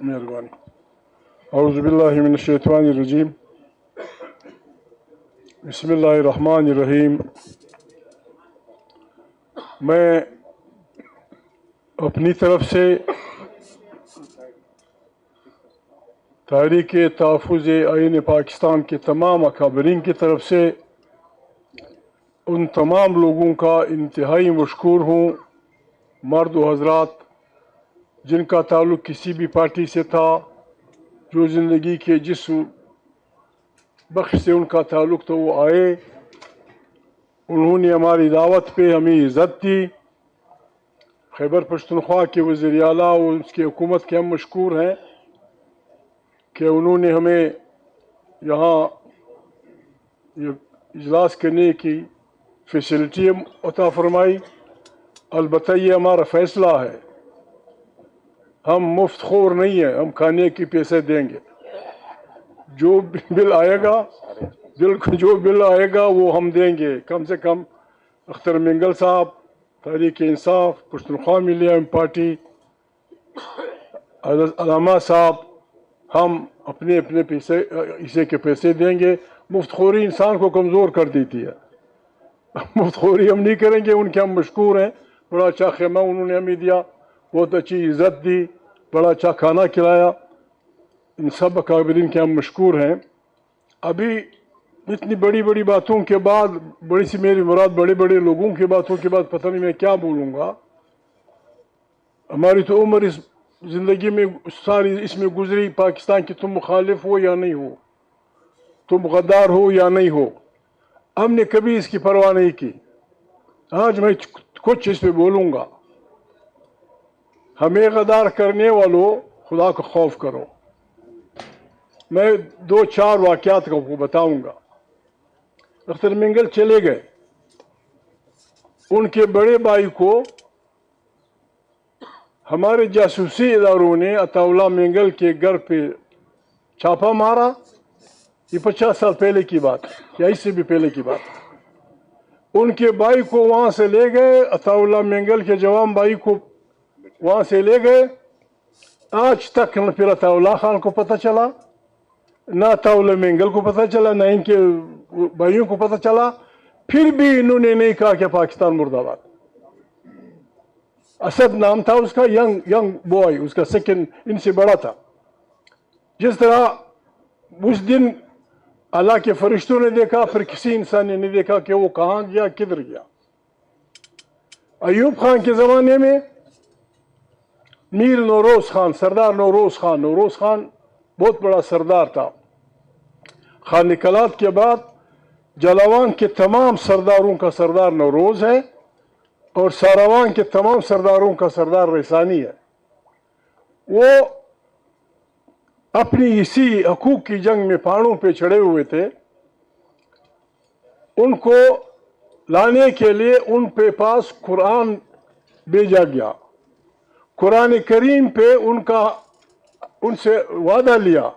مہربانی. اعوذ باللہ من الشیطان الرجیم. بسم اللہ الرحمن الرحیم. میں اپنی طرف سے تحریک تحفظ آئین پاکستان کے تمام اکابرین کی طرف سے ان تمام لوگوں کا انتہائی مشکور ہوں، مرد و حضرات جن کا تعلق کسی بھی پارٹی سے تھا، جو زندگی کے جس بخش سے ان کا تعلق تھا وہ آئے، انہوں نے ہماری دعوت پہ ہمیں عزت دی. خیبر پختونخوا کے وزیر اعلیٰ اور اس کی حکومت کے ہم مشکور ہیں کہ انہوں نے ہمیں یہاں یہ اجلاس کرنے کی فیسلٹی عطا فرمائی. البتہ یہ ہمارا فیصلہ ہے، ہم مفت خور نہیں ہیں، ہم کھانے کے پیسے دیں گے. جو بل آئے گا جو بل آئے گا وہ ہم دیں گے. کم سے کم اختر منگل صاحب، تحریک انصاف، پختونخوا ملی پارٹی، علامہ صاحب، ہم اپنے اپنے پیسے اسے کے پیسے دیں گے. مفت خوری انسان کو کمزور کر دیتی ہے. مفت خوری ہم نہیں کریں گے. ان کے ہم مشکور ہیں. بڑا اچھا خیمہ انہوں نے ہمیں دیا، بہت اچھی عزت دی، بڑا اچھا کھانا کھلایا. ان سب اکابرین کے ہم مشکور ہیں. ابھی اتنی بڑی بڑی باتوں کے بعد، بڑی سی میری مراد بڑے بڑے لوگوں کی باتوں کے بعد پتہ نہیں میں کیا بولوں گا. ہماری تو عمر اس زندگی میں ساری اس میں گزری، پاکستان کی تم مخالف ہو یا نہیں ہو، تم غدار ہو یا نہیں ہو، ہم نے کبھی اس کی پرواہ نہیں کی. آج میں کچھ اس پہ بولوں گا. ہمیں غدار کرنے والوں خدا کو خوف کرو. میں 2-4 واقعات کو بتاؤں گا. اختر منگل چلے گئے، ان کے بڑے بھائی کو ہمارے جاسوسی اداروں نے عطا اللہ منگل کے گھر پہ چھاپا مارا. یہ 50 سال پہلے کی بات یا اس سے بھی پہلے کی بات. ان کے بھائی کو وہاں سے لے گئے، عطا اللہ منگل کے جوان بھائی کو وہاں سے لے گئے. آج تک نہ پھر عطا اللہ خان کو پتہ چلا، نہ عطا اللہ منگل کو پتہ چلا، نہ ان کے بھائیوں کو پتہ چلا. پھر بھی انہوں نے نہیں کہا کہ پاکستان مرد آباد. اسد نام تھا اس کا، ینگ بوائے، اس کا سیکنڈ ان سے بڑا تھا. جس طرح اس دن اللہ کے فرشتوں نے دیکھا، پھر کسی انسان نے نہیں دیکھا کہ وہ کہاں گیا، کدھر گیا. ایوب خان کے زمانے میں میر نوروز خان، سردار نوروز خان بہت بڑا سردار تھا. خانقلات کے بعد جلاوان کے تمام سرداروں کا سردار نوروز ہے، اور ساروان کے تمام سرداروں کا سردار رسانی ہے. وہ اپنی اسی حقوق کی جنگ میں پہاڑوں پہ چڑھے ہوئے تھے. ان کو لانے کے لیے ان پہ پاس قرآن بھیجا گیا. قرآن کریم پہ ان سے وعدہ لیا.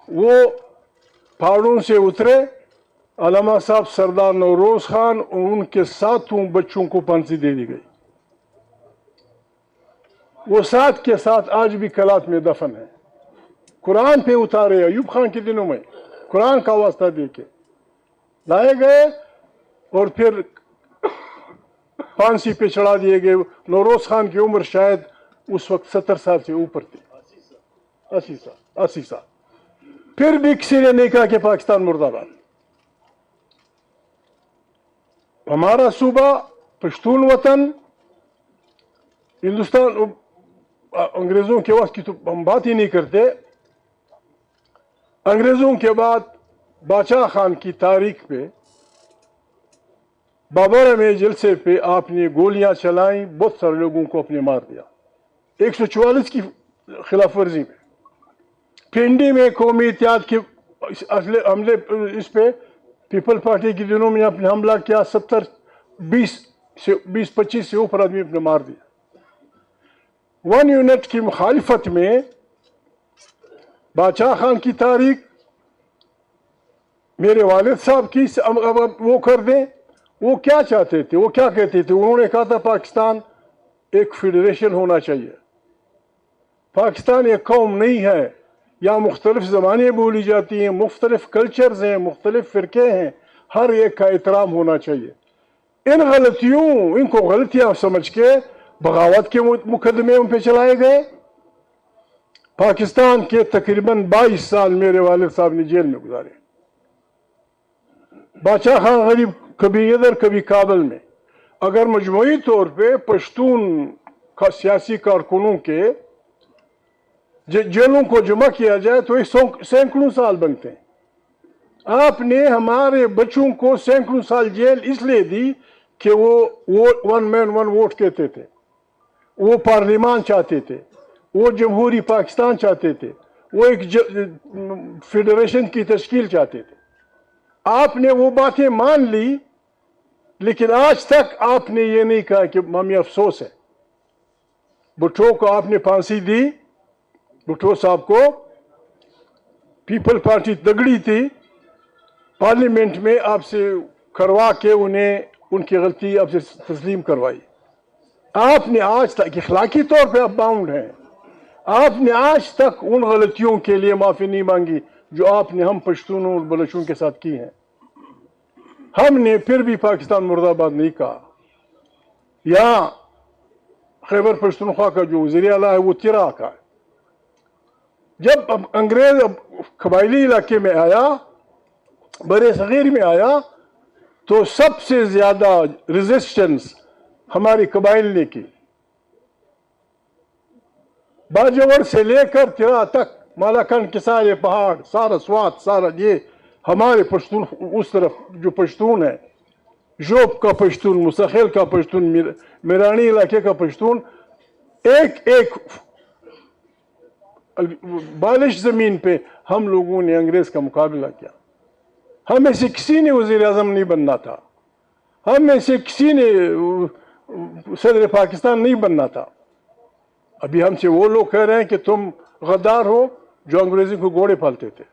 وہ پہاڑوں سے اترے. علامہ صاحب سردار نوروز خان اور ان کے 7 بچوں کو پھانسی دے دی گئی. وہ 7 کے ساتھ آج بھی کلات میں دفن ہے. قرآن پہ اتارے ایوب خان کے دنوں میں، قرآن کا واسطہ دے کے لائے گئے اور پھر پھانسی پہ چڑھا دیے گئے. نوروز خان کی عمر شاید اس وقت 70 سال سے اوپر تھی، 80 سال. پھر بھی کسی نے نہیں کہا کہ پاکستان مرد آباد. ہمارا صوبہ پشتون وطن، ہندوستان، انگریزوں کے وقت کی تو ہم بات ہی نہیں کرتے. انگریزوں کے بعد بادشاہ خان کی تاریخ پہ، بابر میں جلسے پہ آپ نے گولیاں چلائیں، بہت سارے لوگوں کو اپنے مار دیا. 144 کی خلاف ورزی میں. پنڈی میں قومی اتحاد کے حملے اس پہ پیپل پارٹی کے دنوں میں اپنے حملہ کیا. 20-25 سے اوپر آدمی اپنے مار دیا. 1 یونٹ کی مخالفت میں بادشاہ خان کی تاریخ، میرے والد صاحب کی وہ کر دیں. وہ کیا چاہتے تھے، وہ کیا کہتے تھے؟ انہوں نے کہا تھا پاکستان ایک فیڈریشن ہونا چاہیے. پاکستان ایک قوم نہیں ہے، یہاں مختلف زبانیں بولی جاتی ہیں، مختلف کلچرز ہیں، مختلف فرقے ہیں، ہر ایک کا احترام ہونا چاہیے۔ ان کو غلطیاں سمجھ کے بغاوت کے مقدمے ان پہ چلائے گئے۔ پاکستان کے تقریباً 22 سال میرے والد صاحب نے جیل میں گزارے، بادشاہ خان غریب کبھی ادھر کبھی کابل میں۔ اگر مجموعی طور پہ پشتون سیاسی کارکنوں کے جیلوں کو جمع کیا جائے تو یہ سینکڑوں سال بنتے ہیں۔ آپ نے ہمارے بچوں کو سینکڑوں سال جیل اس لیے دی کہ وہ ون مین ون ووٹ کہتے تھے، وہ پارلیمان چاہتے تھے، وہ جمہوری پاکستان چاہتے تھے، وہ ایک فیڈریشن کی تشکیل چاہتے تھے۔ آپ نے وہ باتیں مان لی، لیکن آج تک آپ نے یہ نہیں کہا کہ ہمیں افسوس ہے۔ بھٹو کو آپ نے پھانسی دی، بھٹو صاحب کو پیپل پارٹی تگڑی تھی، پارلیمنٹ میں آپ سے کروا کے انہیں ان کی غلطی آپ سے تسلیم کروائی۔ آپ نے آج تک اخلاقی طور پہ آپ باؤنڈ ہیں، آپ نے آج تک ان غلطیوں کے لیے معافی نہیں مانگی جو آپ نے ہم پشتونوں اور بلوچوں کے ساتھ کی ہیں۔ ہم نے پھر بھی پاکستان مرد آباد نہیں کہا۔ یہاں خیبر پختونخوا کا جو وزیر اعلیٰ ہے وہ تیرا کا ہے۔ جب انگریز قبائلی علاقے میں آیا، برِ صغیر میں آیا، تو سب سے زیادہ ریزسٹنس ہماری قبائل نے کی۔ باجوڑ سے لے کر تیرا تک، مالاکنڈ کے سارے پہاڑ، سارا سوات، سارا یہ ہمارے پشتون، اس طرف جو پشتون ہے، جوب کا پشتون، مستخیل کا پشتون، میرانی علاقے کا پشتون، ایک ایک بالش زمین پہ ہم لوگوں نے انگریز کا مقابلہ کیا۔ ہم میں سے کسی نے وزیر اعظم نہیں بننا تھا، ہم میں سے کسی نے صدر پاکستان نہیں بننا تھا۔ ابھی ہم سے وہ لوگ کہہ رہے ہیں کہ تم غدار ہو جو انگریزوں کو گھوڑے پالتے تھے،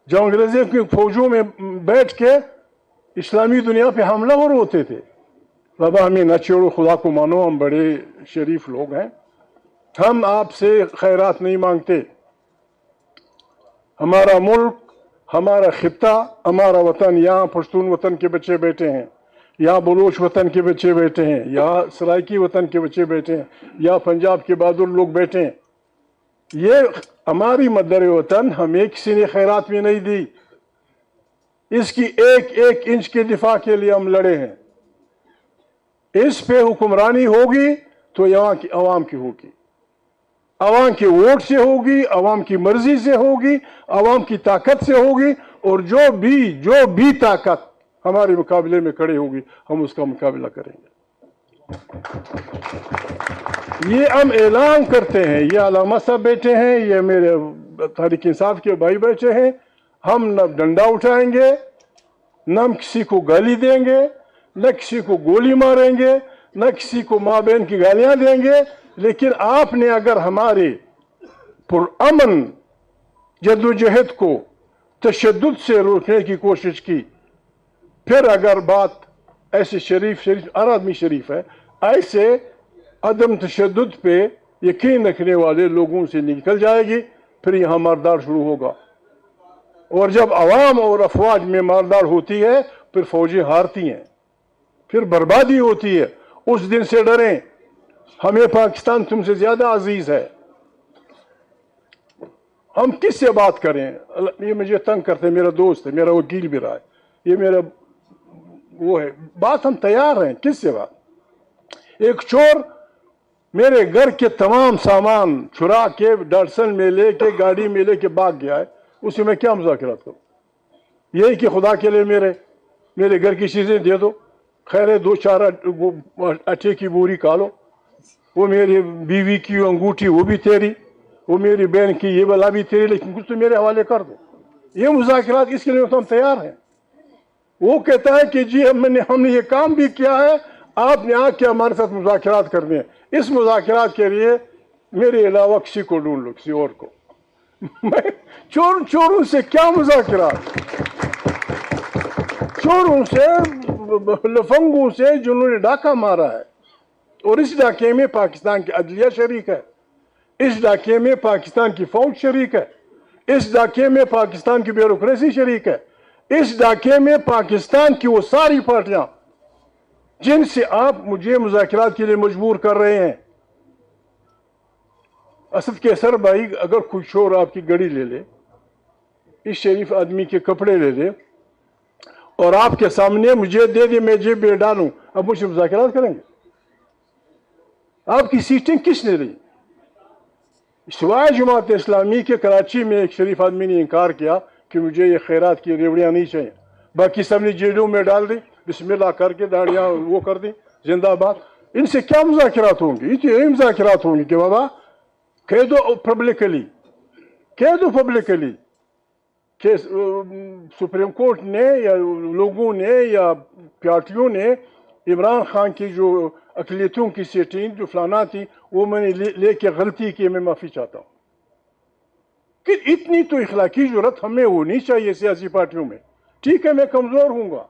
جو انگریزوں کی فوجوں میں بیٹھ کے اسلامی دنیا پہ حملہ ور ہوتے تھے۔ بابا ہمیں نہ چھوڑو، خدا کو مانو، ہم بڑے شریف لوگ ہیں، ہم آپ سے خیرات نہیں مانگتے۔ ہمارا ملک، ہمارا خطہ، ہمارا وطن، یہاں پشتون وطن کے بچے بیٹھے ہیں، یہاں بلوچ وطن کے بچے بیٹھے ہیں، یہاں سرائکی وطن کے بچے بیٹھے ہیں، یہاں پنجاب کے بہادر لوگ بیٹھے ہیں۔ یہ ہماری مدر وطن ہمیں کسی نے خیرات میں نہیں دی، اس کی ایک ایک انچ کے دفاع کے لیے ہم لڑے ہیں۔ اس پہ حکمرانی ہوگی تو یہاں کی عوام کی ہوگی، عوام کے ووٹ سے ہوگی، عوام کی مرضی سے ہوگی، عوام کی طاقت سے ہوگی، اور جو بھی طاقت ہمارے مقابلے میں کھڑے ہوگی ہم اس کا مقابلہ کریں گے۔ یہ ہم اعلان کرتے ہیں، یہ علامہ صاحب بیٹھے ہیں، یہ میرے تحریک انصاف کے بھائی بیٹھے ہیں، ہم نہ ڈنڈا اٹھائیں گے، نہ ہم کسی کو گالی دیں گے، نہ کسی کو گولی ماریں گے، نہ کسی کو ماں بہن کی گالیاں دیں گے۔ لیکن آپ نے اگر ہمارے پرامن جدوجہد کو تشدد سے روکنے کی کوشش کی، پھر اگر بات ایسے شریف ہر آدمی شریف ہے، ایسے عدم تشدد پہ یقین رکھنے والے لوگوں سے نکل جائے گی، پھر یہاں ماردار شروع ہوگا۔ اور جب عوام اور افواج میں ماردار ہوتی ہے پھر فوجیں ہارتی ہیں، پھر بربادی ہوتی ہے۔ اس دن سے ڈریں، ہمیں پاکستان تم سے زیادہ عزیز ہے۔ ہم کس سے بات کریں؟ یہ مجھے تنگ کرتے، میرا دوست ہے، میرا وکیل بھی رہا ہے، یہ میرا وہ ہے، بات ہم تیار ہیں، کس سے بات؟ ایک چور میرے گھر کے تمام سامان چرا کے ڈاٹسن میں لے کے گاڑی میں لے کے بھاگ گیا ہے، اسے میں کیا مذاکرات کروں؟ یہی کہ خدا کے لیے میرے گھر کی چیزیں دے دو، خیر ہے 2-4 اٹے کی بوری کھا لو، وہ میری بیوی کی انگوٹھی وہ بھی تیری، وہ میری بہن کی یہ بلا بھی تیری، لیکن کچھ تو میرے حوالے کر دو۔ یہ مذاکرات، اس کے لیے تو ہم تیار ہیں۔ وہ کہتا ہے کہ جی ہم نے یہ کام بھی کیا ہے، آپ نے آ کے ہمارے ساتھ مذاکرات کرنے ہیں۔ اس مذاکرات کے لیے میرے علاوہ کسی کو ڈھونڈ لو، کسی اور کو۔ میں چوروں سے کیا مذاکرات؟ چوروں سے، لفنگوں سے جنہوں نے ڈاکہ مارا ہے، اور اس ڈاکے میں پاکستان کی عدلیہ شریک ہے۔ اس ڈاکے میں پاکستان کی فوج شریک ہے, اس ڈاکے میں پاکستان کی بیوروکریسی شریک ہے, اس ڈاکے میں پاکستان کی وہ ساری پارٹیاں جن سے آپ مجھے مذاکرات کے لیے مجبور کر رہے ہیں. اسد کیسر بھائی اگر کوئی شور آپ کی گڑی لے لے, اس شریف آدمی کے کپڑے لے لے اور آپ کے سامنے مجھے دے دے, میں جیب میں ڈالوں, اب مجھ سے مذاکرات کریں گے؟ آپ کی سیٹیں کس نے لی؟ سوائے جماعت اسلامی کے کراچی میں ایک شریف آدمی نے انکار کیا کہ مجھے یہ خیرات کی ریوڑیاں نہیں چاہیے, باقی سب نے جیلوں میں ڈال دی, بسم اللہ کر کے داڑیاں وہ کر دی, زندہ باد. ان سے کیا مذاکرات ہوں گی؟ یہ مذاکرات ہوں گی کہ بابا کہہ دو پبلکلی, کہہ دو پبلکلی کہ سپریم کورٹ نے یا لوگوں نے یا پارٹیوں نے عمران خان کی جو اقلیتوں کی سیٹیں جو فلانا تھی وہ میں نے لے کے غلطی کی, میں معافی چاہتا ہوں. کہ اتنی تو اخلاقی جرت ہمیں ہونی چاہیے سیاسی پارٹیوں میں. ٹھیک ہے میں کمزور ہوں گا,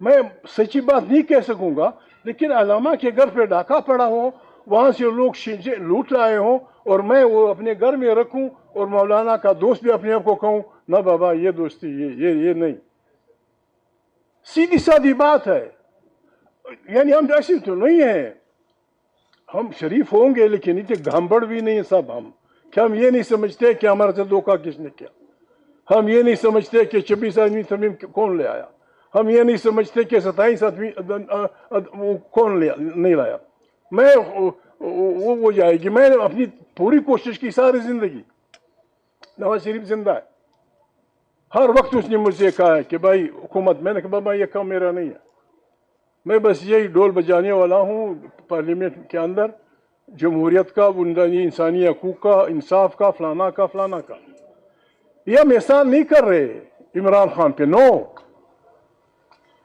میں سچی بات نہیں کہہ سکوں گا, لیکن علامہ کے گھر پہ ڈاکہ پڑا ہو, وہاں سے لوگ لوٹ لائے ہوں اور میں وہ اپنے گھر میں رکھوں اور مولانا کا دوست بھی اپنے آپ کو کہوں نہ بابا یہ دوستی یہ نہیں. سیدھی سادی بات ہے. یعنی ہم ایسے تو نہیں ہیں, ہم شریف ہوں گے لیکن اتنے گھامبڑ بھی نہیں سب ہم کہ ہم یہ نہیں سمجھتے کہ ہمارے سے دھوکہ کس نے کیا, ہم یہ نہیں سمجھتے کہ 26 آدمی تمیم کون لے آیا, ہم یہ نہیں سمجھتے کہ 27 آدمی کون نہیں لایا. میں وہ ہو جائے گی. میں نے اپنی پوری کوشش کی ساری زندگی. نواز شریف زندہ ہے, ہر وقت اس نے مجھ سے کہا ہے کہ بھائی حکومت, میں نے کہا بابا یہ کام میرا نہیں ہے, میں بس یہی ڈول بجانے والا ہوں پارلیمنٹ کے اندر, جمہوریت کا, انسانی حقوق کا, انصاف کا, فلانا کا فلانا کا. یہ ہم احسان نہیں کر رہے عمران خان پہ, نو,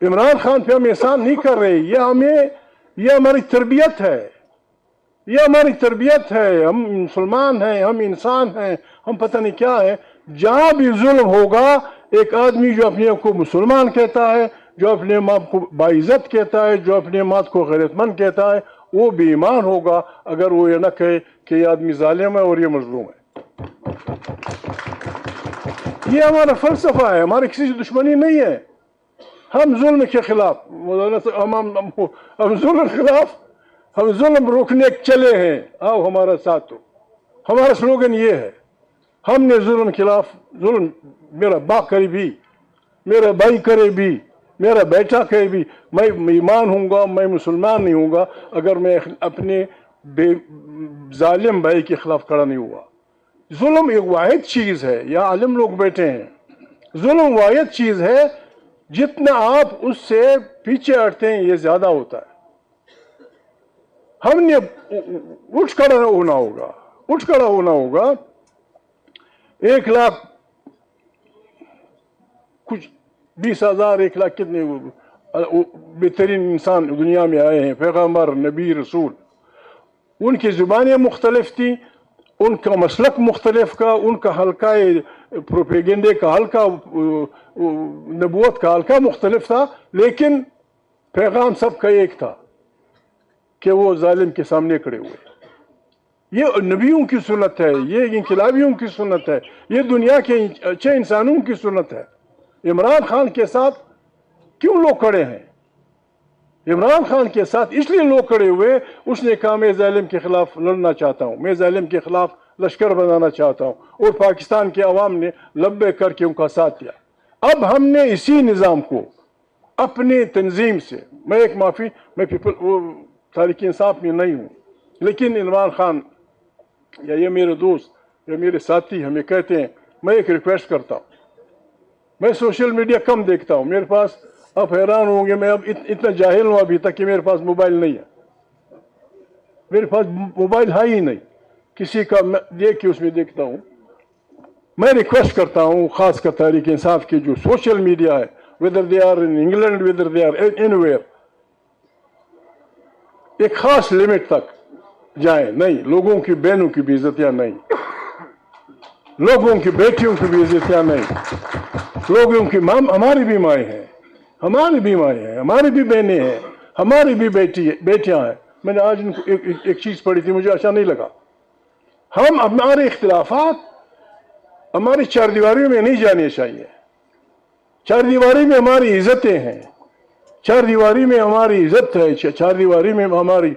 عمران خان پہ ہم احسان نہیں کر رہے. یہ ہماری تربیت ہے, یہ ہماری تربیت ہے. ہم مسلمان ہیں, ہم انسان ہیں, ہم پتہ نہیں کیا ہے. جہاں بھی ظلم ہوگا, ایک آدمی جو اپنے آپ کو مسلمان کہتا ہے, جو اپنے ماں کو باعزت کہتا ہے, جو اپنے ماں کو غیرت مند کہتا ہے, وہ بے ایمان ہوگا اگر وہ یہ نہ کہے کہ یہ آدمی ظالم ہے اور یہ مظلوم ہے. یہ ہمارا فلسفہ ہے, ہماری کسی سے دشمنی نہیں ہے. ہم ظلم کے خلاف, ہم ظلم کے خلاف, ہم ظلم روکنے چلے ہیں, آؤ ہمارا ساتھ ہو. ہمارا سلوگن یہ ہے, ہم نے ظلم کے خلاف, ظلم میرا باپ کرے بھی, میرا بھائی کرے بھی, میرا بیٹا کرے بھی, میں ایمان ہوں گا, میں مسلمان نہیں ہوں گا اگر میں اپنے ظالم بھائی کے خلاف کھڑا نہیں ہوا. ظلم ایک واحد چیز ہے, یہاں عالم لوگ بیٹھے ہیں, ظلم واحد چیز ہے, جتنا آپ اس سے پیچھے ہٹتے ہیں یہ زیادہ ہوتا ہے. ہم نے اٹھ کھڑا ہونا ہوگا, اٹھ کھڑا ہونا ہوگا. 1 لاکھ کچھ 20,000 1 لاکھ کتنے بہترین انسان دنیا میں آئے ہیں, پیغمبر, نبی, رسول. ان کی زبانیں مختلف تھیں, ان کا مسلک مختلف کا, ان کا حلقہ پروپیگنڈے کا حلقہ, نبوت کا حلقہ مختلف تھا, لیکن پیغام سب کا ایک تھا کہ وہ ظالم کے سامنے کھڑے ہوئے. یہ نبیوں کی سنت ہے, یہ انقلابیوں کی سنت ہے, یہ دنیا کے اچھے انسانوں کی سنت ہے. عمران خان کے ساتھ کیوں لوگ کھڑے ہیں؟ عمران خان کے ساتھ اس لیے لوگ کھڑے ہوئے, اس نے کہا میں ظالم کے خلاف لڑنا چاہتا ہوں, میں ظالم کے خلاف لشکر بنانا چاہتا ہوں, اور پاکستان کے عوام نے لبے کر کے ان کا ساتھ دیا. اب ہم نے اسی نظام کو اپنے تنظیم سے, میں ایک معافی, میں تحریک انصاف میں نہیں ہوں, لیکن عمران خان یا یہ میرے دوست یا میرے ساتھی ہمیں کہتے ہیں, میں ایک ریکویسٹ کرتا ہوں, میں سوشل میڈیا کم دیکھتا ہوں, میرے پاس, آپ حیران ہوں گے, میں اب اتنا جاہل ہوں ابھی تک کہ میرے پاس موبائل نہیں ہے, میرے پاس موبائل ہے ہی نہیں, کسی کا دیکھ کے اس میں دیکھتا ہوں. میں ریکویسٹ کرتا ہوں خاص کر تحریک انصاف کی جو سوشل میڈیا ہے, whether they are in England, whether they are anywhere, ایک خاص لمٹ تک جائیں. نہیں, لوگوں کی بہنوں کی بھی عزتیاں نہیں, لوگوں کی بیٹیوں کی بھی عزتیاں نہیں, لوگوں کی ہماری بھی مائیں ہیں, ہماری بھی مائیں ہیں, ہماری بھی بہنیں ہیں, ہماری بھی بیٹیاں ہیں. میں نے آج ان کو ایک چیز پڑھی تھی, مجھے اچھا نہیں لگا. ہم ہمارے اختلافات ہماری چار دیواریوں میں نہیں جانے چاہیے. چار دیواری میں ہماری عزتیں ہیں, چار دیواری میں ہماری عزت ہے, چار دیواری میں ہماری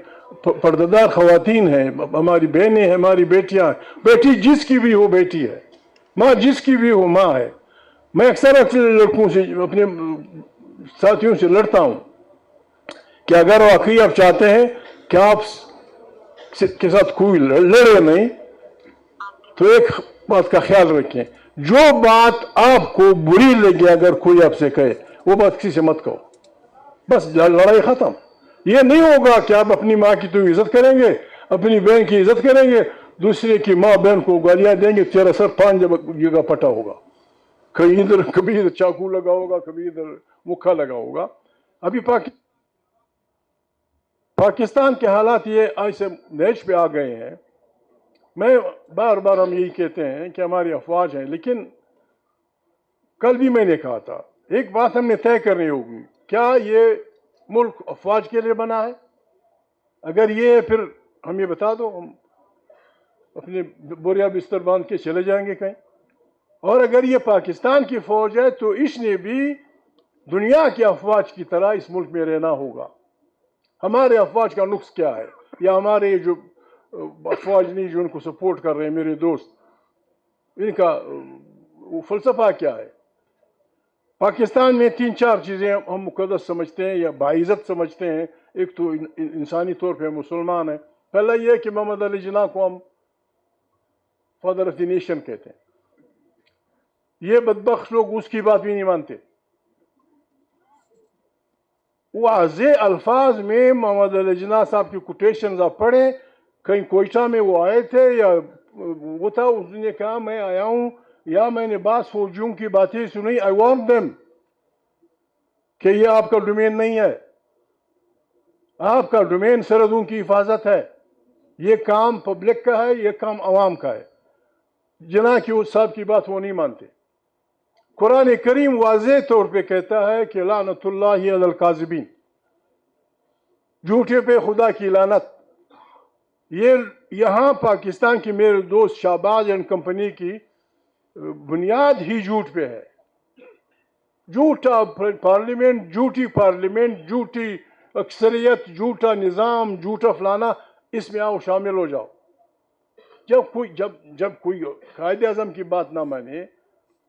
پردہ خواتین ہیں, ہماری بہنیں ہیں, ہماری بیٹیاں ہیں. بیٹی جس کی بھی ہو بیٹی ہے, ماں جس کی بھی ہو ماں ہے. میں اکثر لڑکوں سے, اپنے ساتھیوں سے لڑتا ہوں کہ اگر واقعی آپ چاہتے ہیں کہ آپ کے ساتھ کوئی لڑے نہیں, تو ایک بات کا خیال رکھیں, جو بات آپ کو بری لگے اگر کوئی آپ سے کہے, وہ بات کسی سے مت کہو, بس لڑائی ختم. یہ نہیں ہوگا کہ آپ اپنی ماں کی تو عزت کریں گے, اپنی بہن کی عزت کریں گے, دوسرے کی ماں بہن کو گالیاں دیں گے, تیرا سر 5 جگہ پٹا ہوگا, کہیں ادھر کبھی ادھر چاقو لگا ہوگا, کبھی ادھر مکھا لگا ہوگا. ابھی پاکستان کے حالات یہ ایسے نیچ پہ آ گئے ہیں. میں بار بار ہم یہی کہتے ہیں کہ ہماری افواج ہیں, لیکن کل بھی میں نے کہا تھا ایک بات ہم نے طے کرنی ہوگی, کیا یہ ملک افواج کے لیے بنا ہے؟ اگر یہ, پھر ہم یہ بتا دو, ہم اپنے بوریا بستر باندھ کے چلے جائیں گے کہیں. اور اگر یہ پاکستان کی فوج ہے تو اس نے بھی دنیا کی افواج کی طرح اس ملک میں رہنا ہوگا. ہمارے افواج کا نقص کیا ہے, یا ہمارے جو افواج نہیں جو ان کو سپورٹ کر رہے ہیں میرے دوست, ان کا وہ فلسفہ کیا ہے؟ پاکستان میں 3-4 چیزیں ہم مقدس سمجھتے ہیں یا باعزت سمجھتے ہیں. ایک تو انسانی طور پہ مسلمان ہیں. پہلا یہ کہ محمد علی جناح کو ہم فادر آف دی نیشن کہتے ہیں. یہ بدبخت لوگ اس کی بات بھی نہیں مانتے. واضح الفاظ میں محمد علی جناح صاحب کی کوٹیشنز آپ پڑھیں, کہیں کوئٹہ میں وہ آئے تھے یا وہ تھا, اس نے کہا میں آیا ہوں یا میں نے بعض فوجیوں کی باتیں سنی, آئی وارن دیم کہ یہ آپ کا ڈومین نہیں ہے, آپ کا ڈومین سرحدوں کی حفاظت ہے, یہ کام پبلک کا ہے, یہ کام عوام کا ہے. جناح کی اس صاحب کی بات وہ نہیں مانتے. قرآن کریم واضح طور پہ کہتا ہے کہ لعنت اللہ علی الکاذبین, جھوٹے پہ خدا کی لعنت. یہ یہاں پاکستان کی میرے دوست شہباز اینڈ کمپنی کی بنیاد ہی جھوٹ پہ ہے. جھوٹا پارلیمنٹ, جھوٹی اکثریت, جھوٹا نظام, جھوٹا فلانا, اس میں آؤ شامل ہو جاؤ. جب کوئی قائد اعظم کی بات نہ مانے,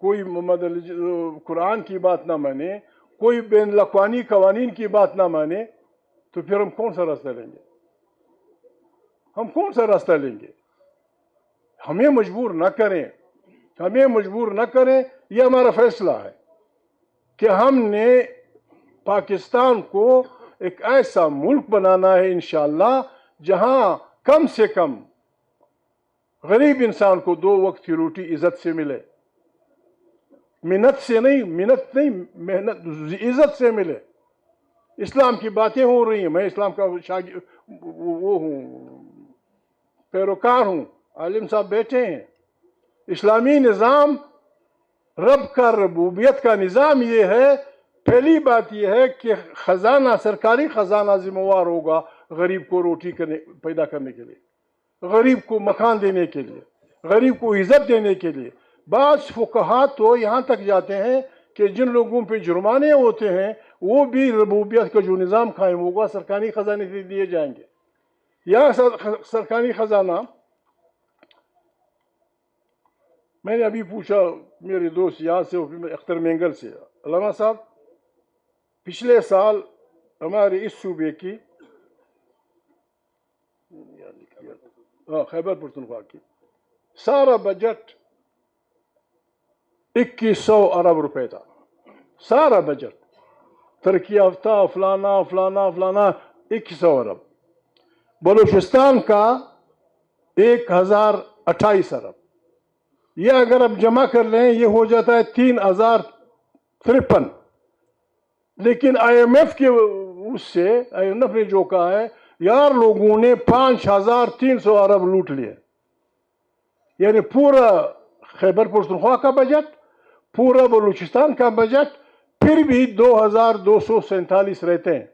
کوئی محمد قرآن کی بات نہ مانے, کوئی بین الاقوامی قوانین کی بات نہ مانے, تو پھر ہم کون سا راستہ لیں گے؟ ہم کون سا راستہ لیں گے؟ ہمیں مجبور نہ کریں, یہ ہمارا فیصلہ ہے کہ ہم نے پاکستان کو ایک ایسا ملک بنانا ہے انشاءاللہ جہاں کم سے کم غریب انسان کو 2 وقت کی روٹی عزت سے ملے, محنت محنت عزت سے ملے. اسلام کی باتیں ہو رہی ہیں, میں اسلام کا وہ ہوں, پیروکار ہوں, عالم صاحب بیٹھے ہیں. اسلامی نظام, رب کا ربوبیت کا نظام یہ ہے, پہلی بات یہ ہے کہ خزانہ, سرکاری خزانہ ذمہ وار ہوگا غریب کو روٹی پیدا کرنے کے لیے, غریب کو مکان دینے کے لیے, غریب کو عزت دینے کے لیے. بعض فقہا تو یہاں تک جاتے ہیں کہ جن لوگوں پہ جرمانے ہوتے ہیں وہ بھی ربوبیت کا جو نظام قائم ہوگا سرکاری خزانے سے دیے جائیں گے. یا سرکاری خزانہ, میں نے ابھی پوچھا میرے دوست یہاں سے اختر مینگل سے, علامہ صاحب پچھلے سال ہمارے اس صوبے کی خیبر پختونخوا کی سارا بجٹ 2100 ارب روپے تھا. سارا بجٹ ترقی یافتہ فلانا 2100 ارب. بلوچستان کا 1028 ارب. یہ اگر اب جمع کر لیں یہ ہو جاتا ہے 3053. لیکن آئی ایم ایف کے اس سے آئی ایم ایف نے جو کہا ہے یار لوگوں نے 5300 ارب لوٹ لیے. یعنی پورا خیبر پختونخوا کا بجٹ, پورا بلوچستان کا بجٹ, پھر بھی 2247 رہتے ہیں.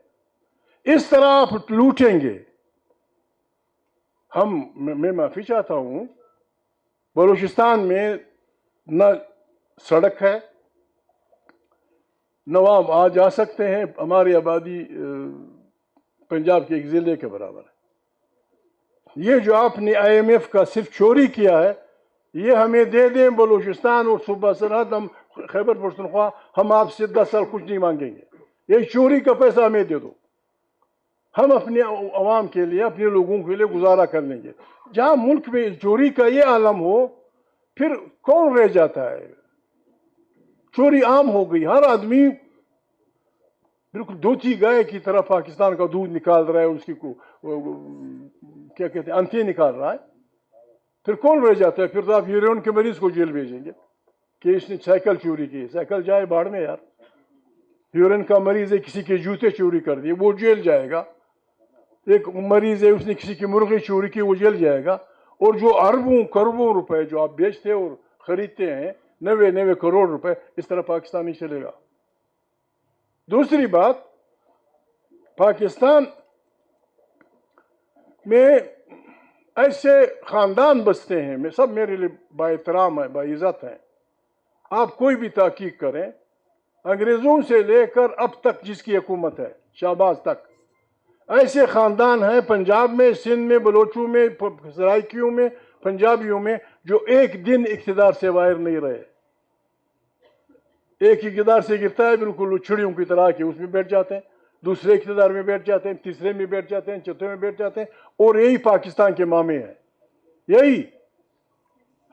اس طرح آپ لوٹیں گے. میں معافی چاہتا ہوں بلوچستان میں نہ سڑک ہے، نہ وہاں آ جا سکتے ہیں، ہماری آبادی پنجاب کے ایک ضلع کے برابر ہے۔ یہ جو آپ نے آئی ایم ایف کا صرف چوری کیا ہے، یہ ہمیں دے دیں بلوچستان اور صوبہ سرحد، ہم خیبر پختونخوا، ہم آپ سے 10 سال کچھ نہیں مانگیں گے، یہ چوری کا پیسہ ہمیں دے دو، ہم اپنے عوام کے لیے، اپنے لوگوں کے لیے گزارا کر لیں گے۔ جہاں ملک میں چوری کا یہ عالم ہو، پھر کون رہ جاتا ہے؟ چوری عام ہو گئی، ہر آدمی بالکل دھوتی گائے کی طرح پاکستان کا دودھ نکال رہا ہے، اس کی کیا کہتے ہیں انتیں نکال رہا ہے، پھر کون رہ جاتا ہے؟ پھر تو آپ ہیروئن کے مریض کو جیل بھیجیں گے کہ اس نے سائیکل چوری کی، سائیکل جائے باڑ میں یار، ہیروئن کا مریض ہے کسی کے جوتے چوری کر دیے وہ جیل جائے گا، ایک مریض ہے اس نے کسی کی مرغی چوری کی وہ جیل جائے گا، اور جو اربوں کروڑوں روپے جو آپ بیچتے اور خریدتے ہیں، 90 کروڑ روپے، اس طرح پاکستان نہیں چلے گا۔ دوسری بات، پاکستان میں ایسے خاندان بستے ہیں، سب میرے لیے با احترام ہے، با عزت ہیں، آپ کوئی بھی تحقیق کریں، انگریزوں سے لے کر اب تک جس کی حکومت ہے شہباز تک، ایسے خاندان ہیں پنجاب میں، سندھ میں، بلوچوں میں، سرائکیوں میں، پنجابیوں میں، جو ایک دن اقتدار سے باہر نہیں رہے، ایک اقتدار سے گرتا ہے بالکل چھڑیوں کی طرح کہ اس میں بیٹھ جاتے ہیں، دوسرے اقتدار میں بیٹھ جاتے ہیں، تیسرے میں بیٹھ جاتے ہیں، چوتھے میں بیٹھ جاتے ہیں، اور یہی پاکستان کے مامے ہیں، یہی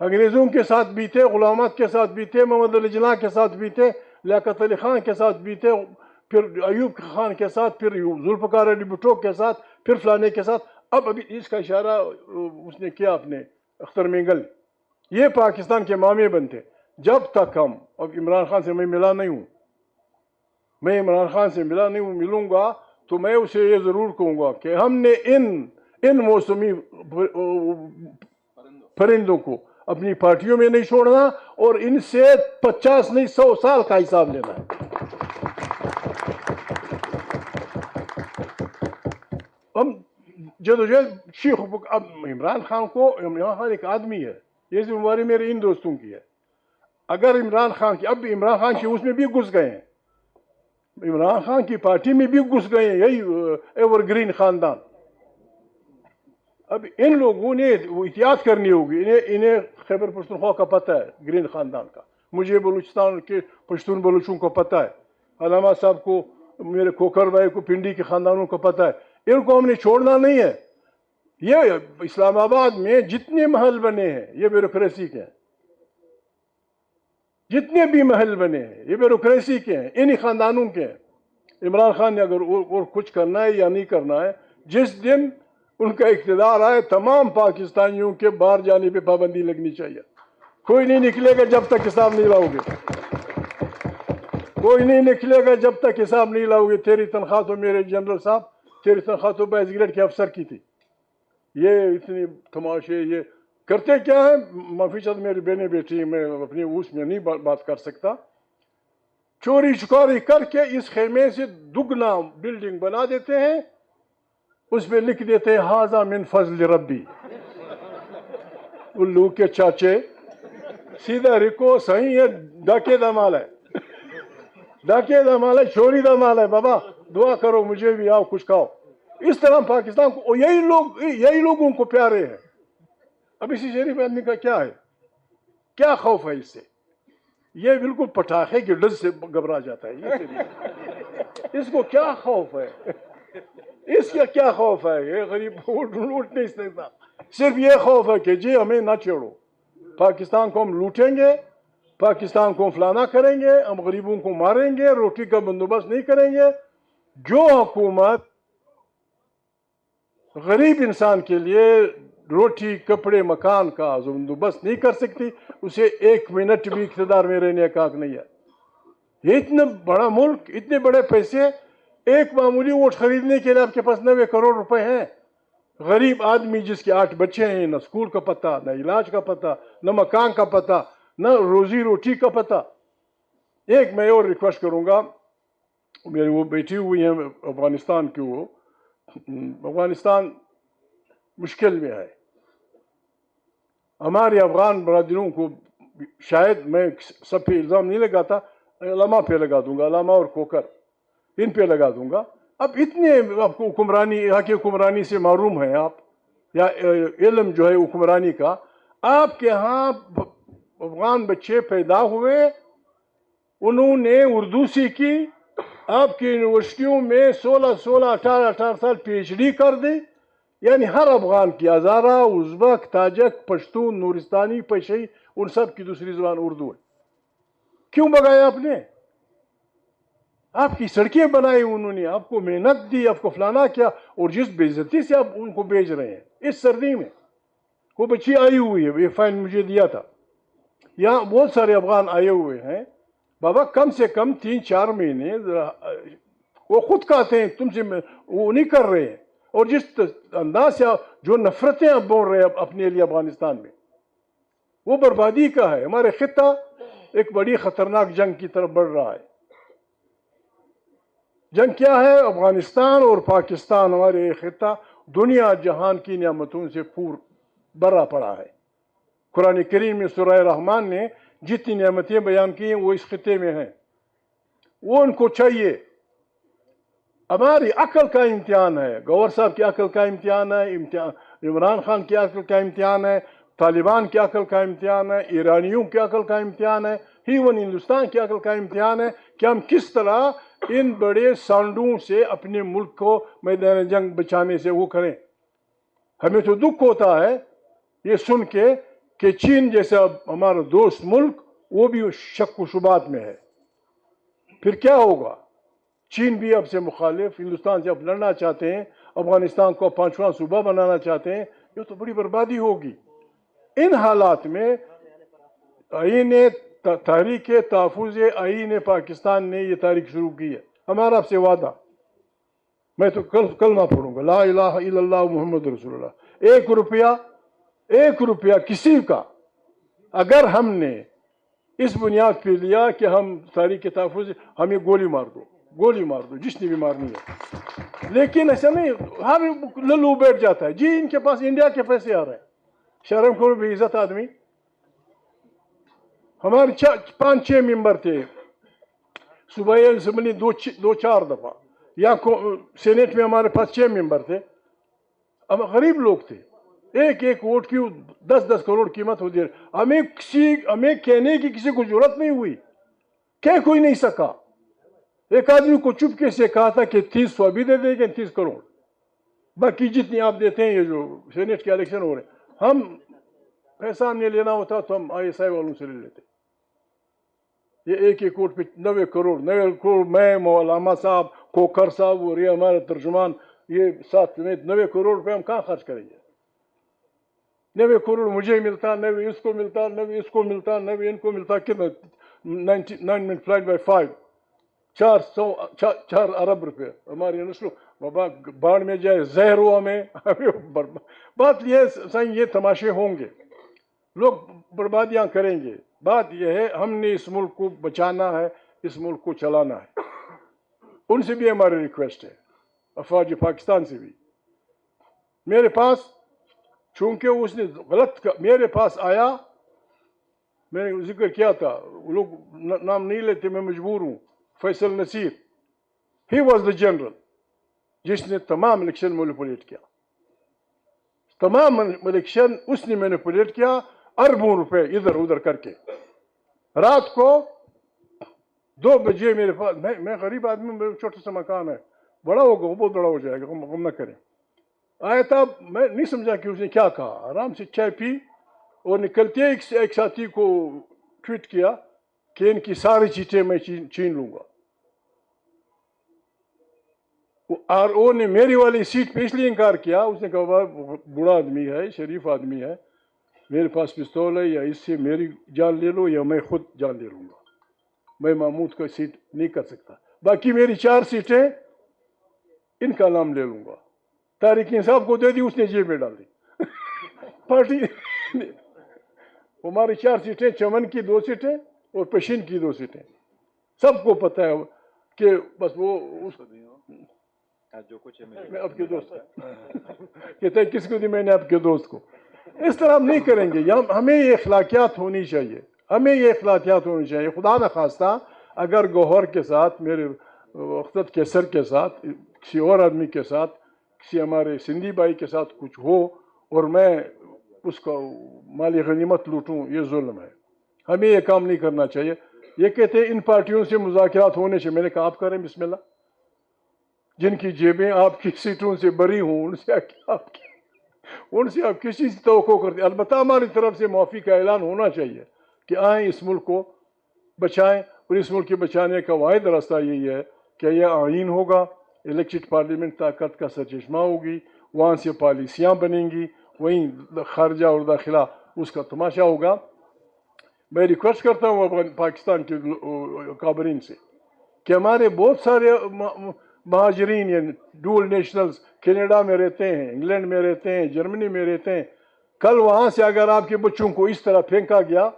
انگریزوں کے ساتھ بیتے، غلامات کے ساتھ بیتے، محمد علی جناح کے ساتھ بیتے، لیاقت علی خان کے ساتھ بیتے، پھر ایوب خان کے ساتھ، پھر ذوالفقار علی بھٹو کے ساتھ، پھر فلانے کے ساتھ، اب ابھی اس کا اشارہ اس نے کیا اپنے اختر مینگل، یہ پاکستان کے مامے بنتے۔ جب تک ہم، اب عمران خان سے میں ملا نہیں ہوں، میں عمران خان سے ملا نہیں ہوں، ملوں گا تو میں اسے یہ ضرور کہوں گا کہ ہم نے ان موسمی پرندوں کو اپنی پارٹیوں میں نہیں چھوڑنا، اور ان سے 50 نہیں 100 سال کا حساب لینا ہے۔ ہم جدوجہد شیخ اب عمران خان ایک آدمی ہے، یہ ذمہ داری میرے ان دوستوں کی ہے، اگر عمران خان کی، اب عمران خان کی اس میں بھی گھس گئے ہیں، عمران خان کی پارٹی میں بھی گھس گئے ہیں یہی ایور گرین خاندان، اب ان لوگوں نے احتیاط کرنی ہوگی، انہیں خیبر پختونخوا کا پتہ ہے، گرین خاندان کا، مجھے بلوچستان کے پشتون بلوچوں کو پتہ ہے، علامہ صاحب کو، میرے کوکر بھائی کو، پنڈی کے خاندانوں کو پتہ ہے، ان کو ہم نے چھوڑنا نہیں ہے۔ یہ اسلام آباد میں جتنے محل بنے ہیں یہ بیوروکریسی کے ہیں، جتنے بھی محل بنے ہیں یہ بیوروکریسی کے ہیں، انہی خاندانوں کے ہیں۔ عمران خان نے اگر اور کچھ کرنا ہے یا نہیں کرنا ہے، جس دن ان کا اقتدار آئے تمام پاکستانیوں کے باہر جانے پہ پابندی لگنی چاہیے، کوئی نہیں نکلے گا جب تک حساب نہیں لاؤ گے، کوئی نہیں نکلے گا جب تک حساب نہیں لاؤ گے۔ تیری تنخواہ تو میرے جنرل صاحب، تیری تنخواہ تو بیس گریڈ کے افسر کی تھی، یہ اتنی تماشے یہ کرتے کیا ہے؟ معافی چاہتا، میری بہنیں بیٹھی، میں اپنی اس میں نہیں بات کر سکتا، چوری چکاری کر کے اس خیمے سے دگنا بلڈنگ بنا دیتے ہیں، اس پہ لکھ دیتے ہیں ھذا من فضل ربی، الو کے چاچے، سیدھا رکو، صحیح ہے، ڈاکے دا مال ہے، ڈاکے دا مال ہے، چوری دا مال ہے، بابا دعا کرو مجھے بھی آؤ کچھ کھاؤ۔ اس طرح پاکستان کو یہی لوگوں کو پیارے ہیں۔ اب اسی شریف آدمی کا کیا ہے؟ کیا خوف ہے اس سے؟ یہ بالکل پٹاخے کے ڈز سے گھبرا جاتا ہے یہ شریف، اس کو کیا خوف ہے؟ اس کا کیا خوف ہے؟ یہ غریب لوٹ نہیں سکتا، صرف یہ خوف ہے کہ جی ہمیں نہ چھیڑو، پاکستان کو ہم لوٹیں گے، پاکستان کو فلانا کریں گے، ہم غریبوں کو ماریں گے، روٹی کا بندوبست نہیں کریں گے۔ جو حکومت غریب انسان کے لیے روٹی کپڑے مکان کا بندوبست نہیں کر سکتی، اسے 1 منٹ بھی اقتدار میں رہنے کا حق نہیں ہے۔ یہ اتنا بڑا ملک، اتنے بڑے پیسے، ایک معمولی ووٹ خریدنے کے لیے آپ کے پاس 90 کروڑ روپے ہیں، غریب آدمی جس کے 8 بچے ہیں، نہ اسکول کا پتہ، نہ علاج کا پتہ، نہ مکان کا پتہ، نہ روزی روٹی کا پتہ۔ ایک میں اور ریکویسٹ کروں گا، میری وہ بیٹھی ہوئی ہیں افغانستان کی، وہ افغانستان مشکل میں ہے، ہمارے افغان برادروں کو شاید میں سب پہ الزام نہیں لگاتا، علماء پہ لگا دوں گا، علماء اور کوکر ان پہ لگا دوں گا. اب اتنے آپ کو حکمرانی، یہاں کی حکمرانی سے معروم ہیں آپ، یا علم جو ہے حکمرانی کا. آپ کے ہاں افغان بچے پیدا ہوئے، انہوں نے اردو سیکھی، آپ کی یونیورسٹیوں میں 18 سال پی ایچ ڈی کر دی. یعنی ہر افغان کی، ہزارہ، ازبک، تاجک، پشتون، نورستانی، پشئی، ان سب کی دوسری زبان اردو ہے. کیوں بگایا آپ نے؟ آپ کی سڑکیں بنائی انہوں نے، آپ کو محنت دی، آپ کو فلانا کیا، اور جس بے عزتی سے آپ ان کو بھیج رہے ہیں اس سردی میں. وہ بچی آئی ہوئی ہے، یہ فائن مجھے دیا تھا. یہاں بہت سارے افغان آئے ہوئے ہیں بابا، کم سے کم 3-4 مہینے وہ خود کہتے ہیں تم سے وہ نہیں کر رہے ہیں. اور جس انداز سے جو نفرتیں آپ بول رہے ہیں اپنے لیے افغانستان میں، وہ بربادی کا ہے. ہمارے خطہ ایک بڑی خطرناک جنگ کی طرف بڑھ رہا ہے. جنگ کیا ہے؟ افغانستان اور پاکستان، ہمارے خطہ دنیا جہان کی نعمتوں سے بھرا پڑا ہے. قرآن کریم میں سورہ رحمان نے جتنی نعمتیں بیان کی ہیں وہ اس خطے میں ہیں. وہ ان کو چاہیے. ہماری عقل کا امتحان ہے، گور صاحب کی عقل کا امتحان ہے، عمران خان کی عقل کا امتحان ہے، طالبان کی عقل کا امتحان ہے، ایرانیوں کی عقل کا امتحان ہے، ایون ہندوستان کی عقل کا امتحان ہے کہ ہم کس طرح ان بڑے سانڈوں سے اپنے ملک کو میدان جنگ بچانے سے وہ کریں. ہمیں تو دکھ ہوتا ہے یہ سن کے کہ چین جیسا ہمارا دوست ملک وہ بھی شک و شبہات میں ہے. پھر کیا ہوگا؟ چین بھی اب سے مخالف، ہندوستان سے اب لڑنا چاہتے ہیں، افغانستان کو 5واں صوبہ بنانا چاہتے ہیں. یہ تو بڑی بربادی ہوگی. ان حالات میں آئین تحریک تحفظ آئین پاکستان نے یہ تاریخ شروع کی ہے. ہمارا آپ سے وعدہ، میں تو کلمہ پڑھوں گا، لا الہ الا اللہ محمد رسول اللہ. 1 روپیہ کسی کا اگر ہم نے اس بنیاد پہ لیا کہ ہم تحریک تحفظ، ہمیں گولی مار دو جس نے بھی مارنی ہے. لیکن ایسا نہیں، ہر للو بیٹھ جاتا ہے جی ان کے پاس انڈیا کے پیسے آ رہے ہیں. شرم کرو بے عزت آدمی. ہمارے 5-6 ممبر تھے صوبائی اسمبلی 2-4 دفعہ، یا سینیٹ میں ہمارے پاس 6 ممبر تھے. ہم غریب لوگ تھے، ایک ووٹ کی 10 کروڑ قیمت ہوتی ہے. ہمیں کہنے کی کسی کو ضرورت نہیں ہوئی، کہہ کوئی نہیں سکا. ایک آدمی کو چپکے سے کہا تھا کہ 30 ابھی دے دیں گے، 30 کروڑ، باقی جتنی آپ دیتے ہیں. یہ جو سینیٹ کے الیکشن ہو رہے ہیں، ہم پیسہ ہم نے لینا ہوتا تو ہم ISI والوں سے لے لیتے. یہ ایک ووٹ پہ 90 کروڑ. میں مولانا صاحب، کوکر صاحب اور یہ ہمارے ترجمان، یہ ساتھ سمیت 90 کروڑ روپے ہم کہاں خرچ کریں گے؟ 90 کروڑ مجھے ملتا، 90 اس کو ملتا، 90 اس کو ملتا، 90 ان کو ملتا. کتنا؟ 9 ملٹیپلائڈ بائی 5، 4 ارب روپے. ہماری نسلوں بابا باڑ میں جائے، زہر ہو ہمیں. بات یہ تماشے ہوں گے، لوگ بربادیاں کریں گے. بات یہ ہے ہم نے اس ملک کو بچانا ہے، اس ملک کو چلانا ہے. ان سے بھی ہماری ریکویسٹ ہے، افواج پاکستان سے بھی. میرے پاس چونکہ اس نے غلط میرے پاس آیا، میں نے ذکر کیا تھا، لوگ نام نہیں لیتے، میں مجبور ہوں. فیصل نصیر، ہی واز دا جنرل جس نے تمام الیکشن مینیپولیٹ کیا. تمام الیکشن اس نے مینیپولیٹ کیا، اربوں روپے ادھر ادھر کر کے. رات کو 2 بجے میرے پاس، میں غریب آدمی، میرا چھوٹا سا مکان ہے، بڑا ہوگا وہ بہت بڑا ہو جائے گا، غم نہ کریں. آیا تھا، میں نہیں سمجھا کہ اس نے کیا کہا. آرام سے چائے پی اور نکلتے ایک ساتھی کو ٹویٹ کیا کہ ان کی ساری چیزیں میں چھین لوں گا. اور وہ نے میری والی سیٹ پہ اس لیے انکار کیا، اس نے کہا بوڑھا آدمی ہے، شریف آدمی ہے، میرے پاس پستول ہے، یا اس سے میری جان لے لو یا میں خود جان لے لوں گا. میں محمود کا سیٹ نہیں کر سکتا. باقی میری 4 سیٹیں ان کا نام لے لوں گا. تحریک انصاف کو دے دی، اس نے جیب میں ڈال دی. پارٹی ہماری 4 سیٹیں، چمن کی 2 سیٹیں اور پشین کی 2 سیٹیں. سب کو پتہ ہے کہ بس وہ جو کچھ ہے میں آپ کے دوست کہتے ہیں کس کو دی، میں نے آپ کے دوست کو. اس طرح ہم نہیں کریں گے. ہمیں یہ اخلاقیات ہونی چاہیے, ہمیں یہ اخلاقیات ہونی چاہیے. خدا نخواستہ اگر گوہر کے ساتھ, میرے وقت کیسر کے ساتھ, کسی اور آدمی کے ساتھ, کسی ہمارے سندھی بھائی کے ساتھ کچھ ہو اور میں اس کا مالی غنیمت لوٹوں, یہ ظلم ہے. ہمیں یہ کام نہیں کرنا چاہیے. یہ کہتے ہیں ان پارٹیوں سے مذاکرات ہونے سے. میں نے کہا آپ کریں بسم اللہ. جن کی جیبیں آپ کی سیٹوں سے بری ہوں ان سے آپ کسی سے توقع کرتے. البتہ ہماری طرف سے معافی کا اعلان ہونا چاہیے کہ آئیں اس ملک کو بچائیں, اور اس ملک کے بچانے کا واحد راستہ یہی ہے کہ یہ آئین ہوگا, الیکٹڈ پارلیمنٹ طاقت کا سرچشمہ ہوگی, وہاں سے پالیسیاں بنیں گی, وہیں خارجہ اور داخلہ اس کا تماشا ہوگا. میں ریکویسٹ کرتا ہوں پاکستان کے کابرین سے کہ ہمارے بہت سارے مہاجرین یا ڈول نیشنلز کینیڈا میں رہتے ہیں, انگلینڈ میں رہتے ہیں, جرمنی میں رہتے ہیں. کل وہاں سے اگر آپ کے بچوں کو اس طرح پھینکا گیا,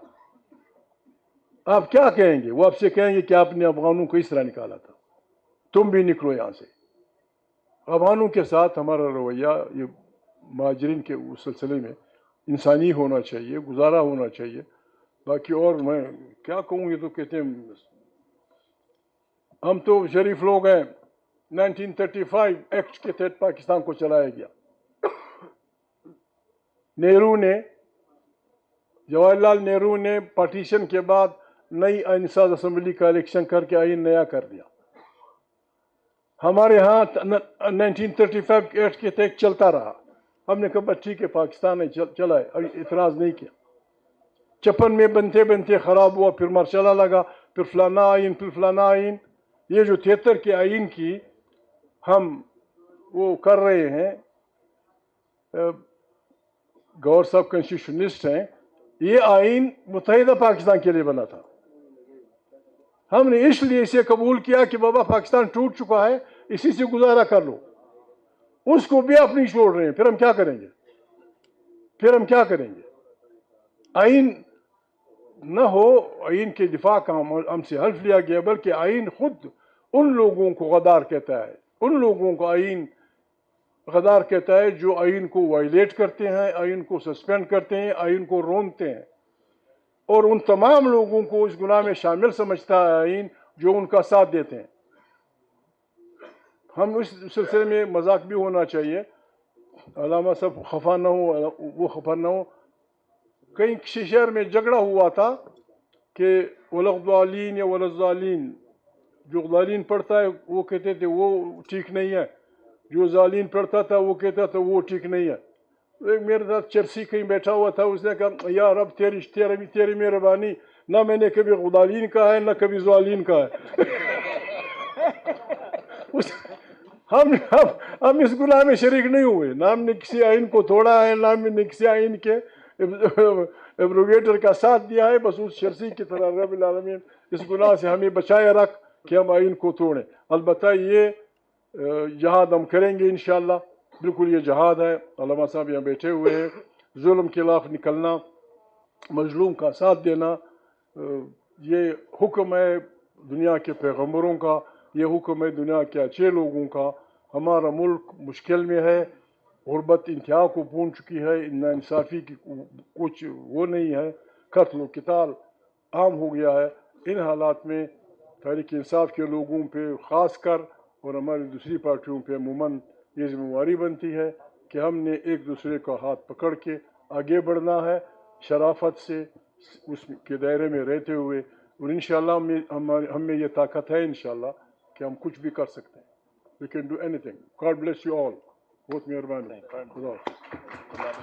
آپ کیا کہیں گے؟ وہ آپ سے کہیں گے کہ آپ نے افغانوں کو اس طرح نکالا تھا, تم بھی نکلو یہاں سے. افغانوں کے ساتھ ہمارا رویہ یہ مہاجرین کے سلسلے میں انسانی ہونا چاہیے, گزارا ہونا چاہیے. باقی اور میں کیا کہوں, یہ تو کہتے ہیں ہم تو شریف لوگ ہیں. 1935 ایکٹ کے تحت پاکستان کو چلایا گیا. نہرو نے, جواہر لال نہرو نے پارٹیشن کے بعد نئی آئین ساز اسمبلی کا الیکشن کر کے آئین نیا کر دیا. ہمارے ہاں 1935 ایکٹ کے تحت چلتا رہا. ہم نے کہا ٹھیک ہے پاکستان نے چلائے, اعتراض نہیں کیا. 56 میں بنتے بنتے خراب ہوا, پھر مرچلہ لگا, پھر فلانا آئین, پھر فلانا آئین. یہ جو 73 کے آئین کی ہم وہ کر رہے ہیں, گور صاحب کنسٹیٹیوشنسٹ ہیں, یہ آئین متحدہ پاکستان کے لیے بنا تھا. ہم نے اس لیے اسے قبول کیا کہ بابا پاکستان ٹوٹ چکا ہے, اسی سے گزارا کر لو. اس کو بھی آپ نہیں چھوڑ رہے ہیں, پھر ہم کیا کریں گے؟ پھر ہم کیا کریں گے؟ آئین نہ ہو, آئین کے دفاع کا ہم سے حلف لیا گیا, بلکہ آئین خود ان لوگوں کو غدار کہتا ہے, ان لوگوں کو آئین غدار کہتا ہے جو آئین کو وائلیٹ کرتے ہیں, آئین کو سسپینڈ کرتے ہیں, آئین کو رونتے ہیں. اور ان تمام لوگوں کو اس گناہ میں شامل سمجھتا ہے آئین جو ان کا ساتھ دیتے ہیں. ہم اس سلسلے میں مذاق بھی ہونا چاہیے. علامہ صاحب خفا نہ ہو, وہ خفا نہ ہو. کہیں کسی شہر میں جھگڑا ہوا تھا کہ ولغضالین یا ولضالین, جو ظالین پڑھتا ہے وہ کہتے تھے وہ ٹھیک نہیں ہے, جو ظالین پڑھتا تھا وہ کہتا تھا وہ ٹھیک نہیں ہے. ایک میرے ساتھ چرسی کہیں بیٹھا ہوا تھا, اس نے کہا یا رب تیری مہربانی, نہ میں نے کبھی غدالین کہا ہے نہ کبھی ظالین کہا ہے. ہم اس گناہ میں شریک نہیں ہوئے, نہ ہم نے کسی آئین کو توڑا ہے, نہ ہم نے کسی آئین کے ایبروگیٹر کا ساتھ دیا ہے. بس اس شرسی کی طرح رب العالمین اس گناہ سے ہمیں بچائے رکھ کہ ہم آئین کو توڑیں. البتہ یہ جہاد ہم کریں گے انشاءاللہ, بالکل یہ جہاد ہے. علامہ صاحب یہاں بیٹھے ہوئے ہیں. ظلم کے خلاف نکلنا, مظلوم کا ساتھ دینا, یہ حکم ہے دنیا کے پیغمبروں کا, یہ حکم ہے دنیا کے اچھے لوگوں کا. ہمارا ملک مشکل میں ہے, غربت انتہا کو پہنچ چکی ہے, ناانصافی کی کچھ وہ نہیں ہے, قتل و قتال عام ہو گیا ہے. ان حالات میں تحریک انصاف کے لوگوں پہ خاص کر اور ہماری دوسری پارٹیوں پہ عموماً یہ ذمہ داری بنتی ہے کہ ہم نے ایک دوسرے کا ہاتھ پکڑ کے آگے بڑھنا ہے, شرافت سے اس کے دائرے میں رہتے ہوئے. اور انشاءاللہ ہم میں یہ طاقت ہے انشاءاللہ کہ ہم کچھ بھی کر سکتے ہیں. We can do anything. God bless you all. بہت مہربانی. خدا حافظ.